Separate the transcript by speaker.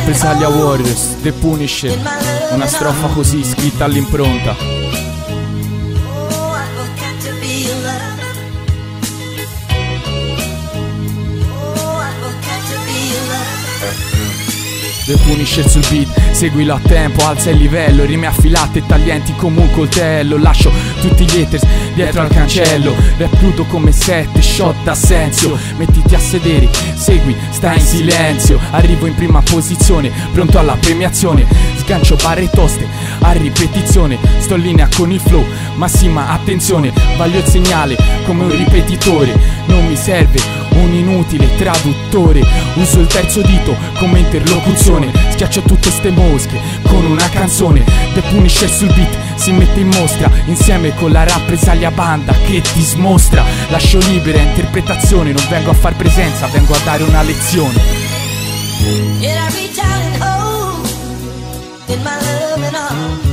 Speaker 1: Rappresaglia Warriors, The Punisher, una strofa così scritta all'impronta. The Punisher sul beat, seguilo a tempo, alza il livello, rime affilate e taglienti come un coltello. Lascio tutti gli haters dietro al cancello, rap crudo come 7 shot d'Assenzio. Mettiti a sedere, segui, stai in silenzio. Arrivo in prima posizione, pronto alla premiazione. Sgancio barre toste a ripetizione, sto in linea con il flow, massima attenzione. Vaglio il segnale come un ripetitore, non mi serve un inutile traduttore. Uso il terzo dito come interlocuzione, schiaccio tutte ste mosche con una canzone. The Punisher sul beat si mette in mostra, insieme con la rappresaglia banda che ti smostra. Lascio libera interpretazione, non vengo a far presenza, vengo a dare una lezione.
Speaker 2: In my love and all